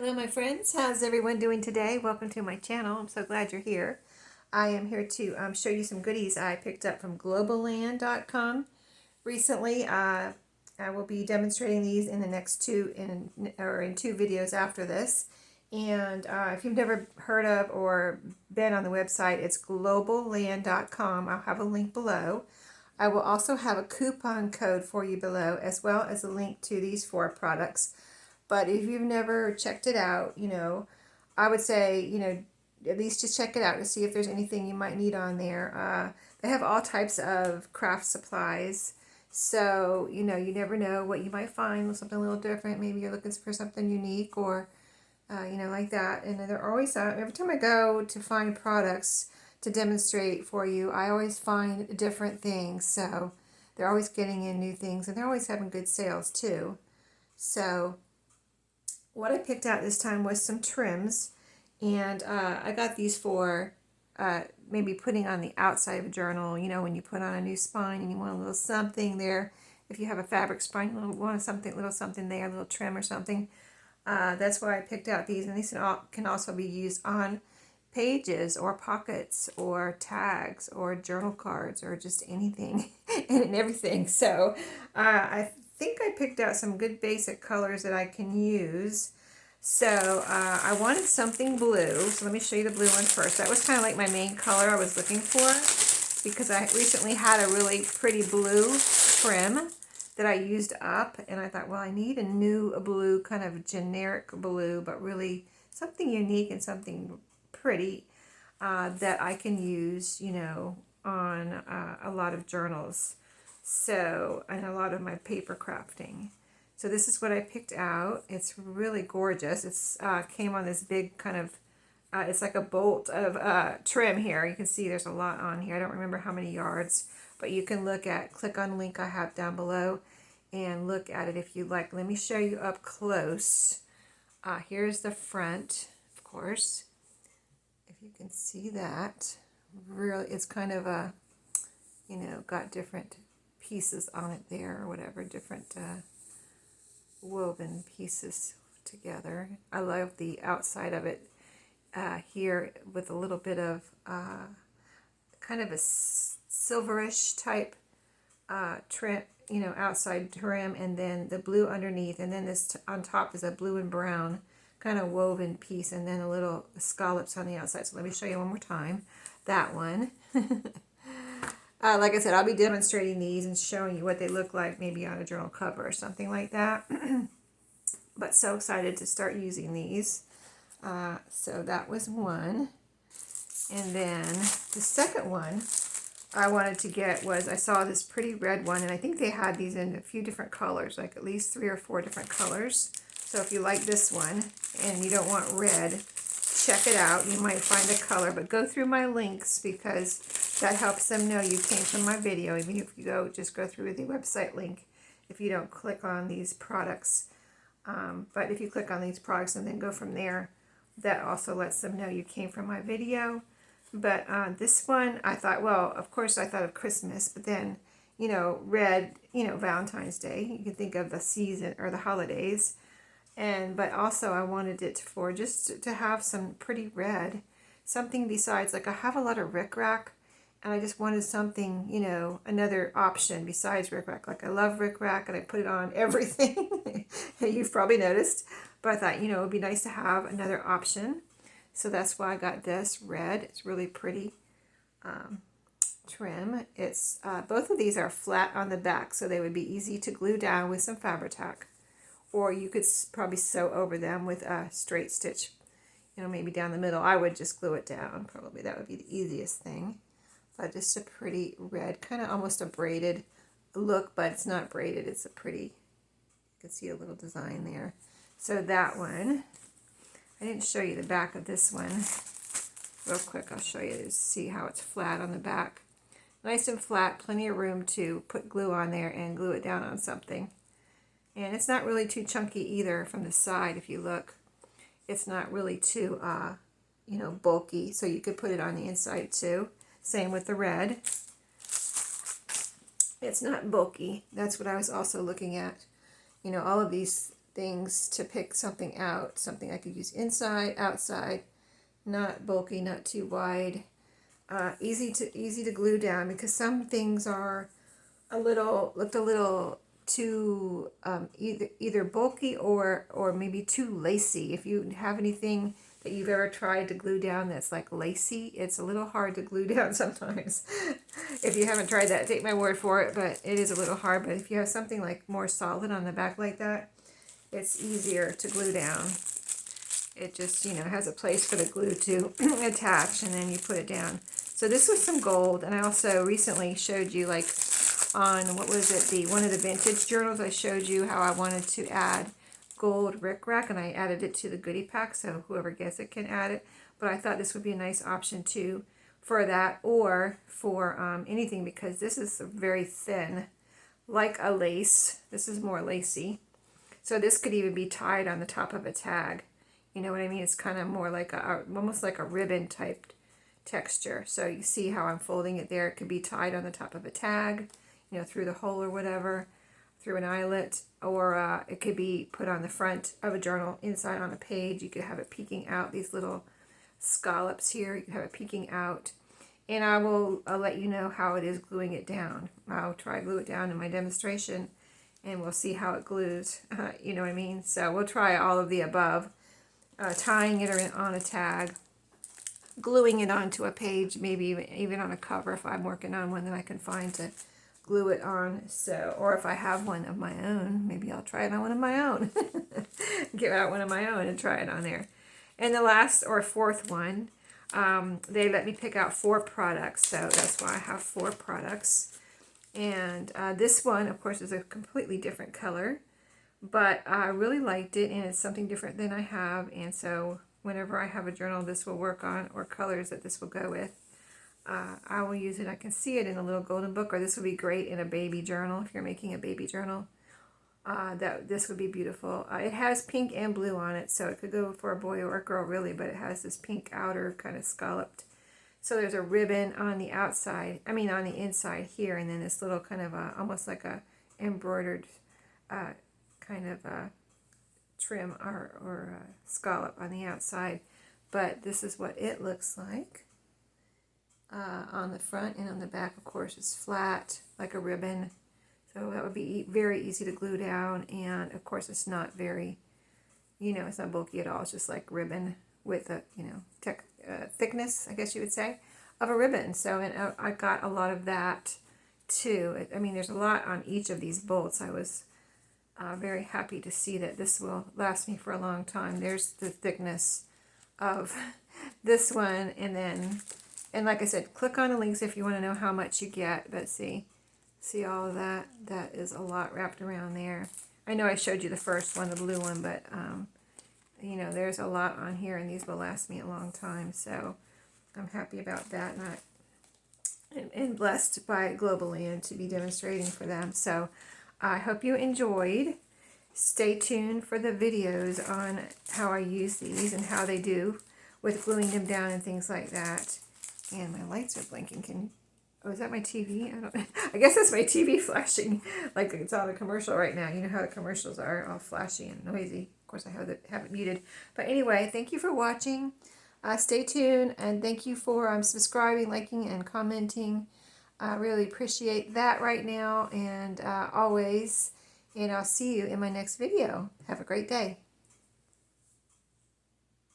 Hello my friends, how's everyone doing today? Welcome to my channel. I'm so glad you're here. I am here to show you some goodies I picked up from Globleland.com recently. I will be demonstrating these in the next in two videos after this. And if you've never heard of or been on the website, it's Globleland.com. I'll have a link below. I will also have a coupon code for you below, as well as a link to these 4 products. But if you've never checked it out, I would say, at least just check it out to see if there's anything you might need on there. They have all types of craft supplies. So, you never know what you might find, something a little different. Maybe you're looking for something unique or, like that. And they're always, every time I go to find products to demonstrate for you, I always find different things. So they're always getting in new things, and they're always having good sales too. So what I picked out this time was some trims, and I got these for maybe putting on the outside of a journal. When you put on a new spine and you want a little something there. If you have a fabric spine, you want something, little something there, a little trim or something. That's why I picked out these, and these can also be used on pages or pockets or tags or journal cards or just anything and everything. So I think I picked out some good basic colors that I can use. So I wanted something blue. So let me show you the blue one first. That was kind of like my main color I was looking for, because I recently had a really pretty blue trim that I used up, and I thought, well, I need a new blue, kind of generic blue, but really something unique and something pretty that I can use, on a lot of journals. So, and a lot of my paper crafting. So this is what I picked out. It's really gorgeous. It's came on this big kind of, it's like a bolt of trim here. You can see there's a lot on here. I don't remember how many yards, but you can click on the link I have down below and look at it if you like. Let me show you up close. Here's the front, of course. If you can see that, really, it's kind of a, got different pieces on it there or whatever, different woven pieces together. I love the outside of it here with a little bit of kind of a silverish type trim, outside trim, and then the blue underneath, and then this on top is a blue and brown kind of woven piece, and then a little scallops on the outside. So let me show you one more time. That one. Like I said, I'll be demonstrating these and showing you what they look like maybe on a journal cover or something like that. But so excited to start using these. So that was one. And then the second one I wanted to get was, I saw this pretty red one, and I think they had these in a few different colors, like at least 3 or 4 different colors. So if you like this one and you don't want red, check it out. You might find a color, but go through my links, because that helps them know you came from my video. Even if you just go through the website link, if you don't click on these products. But if you click on these products and then go from there, that also lets them know you came from my video. But this one, I thought, well, of course I thought of Christmas, but then, red, Valentine's Day. You can think of the season or the holidays. But also I wanted it for just to have some pretty red, something besides, like I have a lot of rickrack, and I just wanted something, another option besides rickrack. Like I love rickrack and I put it on everything. You've probably noticed, but I thought, it would be nice to have another option. So that's why I got this red. It's really pretty trim. It's both of these are flat on the back, so they would be easy to glue down with some Fabri-Tac. Or you could probably sew over them with a straight stitch, maybe down the middle. I would just glue it down. Probably that would be the easiest thing. But just a pretty red, kind of almost a braided look, but it's not braided. It's a pretty, you can see a little design there. So that one, I didn't show you the back of this one. Real quick, I'll show you to see how it's flat on the back. Nice and flat, plenty of room to put glue on there and glue it down on something. And it's not really too chunky either from the side. If you look, it's not really too, bulky. So you could put it on the inside too. Same with the red. It's not bulky. That's what I was also looking at. All of these things to pick something out, something I could use inside, outside, not bulky, not too wide, easy to glue down, because some things are looked a little too either bulky or maybe too lacy. If you have anything that you've ever tried to glue down that's like lacy, it's a little hard to glue down sometimes. If you haven't tried that, take my word for it, but it is a little hard. But if you have something like more solid on the back like that, it's easier to glue down. It just, has a place for the glue to attach, and then you put it down. So this was some gold, and I also recently showed you, like, on, what was it, one of the vintage journals, I showed you how I wanted to add gold rickrack, and I added it to the goodie pack, so whoever gets it can add it. But I thought this would be a nice option too for that, or for anything, because this is very thin, like a lace. This is more lacy. So this could even be tied on the top of a tag. You know what I mean? It's kind of more like almost like a ribbon type texture. So you see how I'm folding it there. It could be tied on the top of a tag, through the hole or whatever, through an eyelet, or it could be put on the front of a journal, inside on a page. You could have it peeking out, these little scallops here. You could have it peeking out. And I'll let you know how it is gluing it down. I'll try to glue it down in my demonstration, and we'll see how it glues. You know what I mean? So we'll try all of the above. Tying it on a tag, gluing it onto a page, maybe even on a cover if I'm working on one that I can find to glue it on. So, or if I have one of my own, maybe I'll try it on one of my own. Get out one of my own and try it on there. And the last or fourth one, they let me pick out 4 products, so that's why I have 4 products. And this one, of course, is a completely different color. But I really liked it, and it's something different than I have, and so whenever I have a journal this will work on, or colors that this will go with, I will use it. I can see it in a little golden book, or this would be great in a baby journal if you're making a baby journal. This would be beautiful. It has pink and blue on it, so it could go for a boy or a girl really, but it has this pink outer kind of scalloped. So there's a ribbon on the outside, on the inside here, and then this little kind of almost like a embroidered kind of a trim or scallop on the outside. But this is what it looks like on the front, and on the back, of course, is flat like a ribbon. So that would be very easy to glue down, and of course it's not very, it's not bulky at all. It's just like ribbon with a, thickness, I guess you would say, of a ribbon. So, and I got a lot of that too. There's a lot on each of these bolts. I was very happy to see that this will last me for a long time. There's the thickness of this one, and like I said, click on the links if you want to know how much you get. But see all of that? That is a lot wrapped around there. I know I showed you the first one, the blue one, but there's a lot on here, and these will last me a long time. So I'm happy about that, and blessed by Globleland to be demonstrating for them. So I hope you enjoyed. Stay tuned for the videos on how I use these and how they do with gluing them down and things like that. And my lights are blinking. Oh, is that my TV? I guess that's my TV flashing like it's on a commercial right now. You know how the commercials are, all flashy and noisy. Of course, I have it muted. But anyway, thank you for watching. Stay tuned, and thank you for subscribing, liking, and commenting. I really appreciate that right now, and always. And I'll see you in my next video. Have a great day.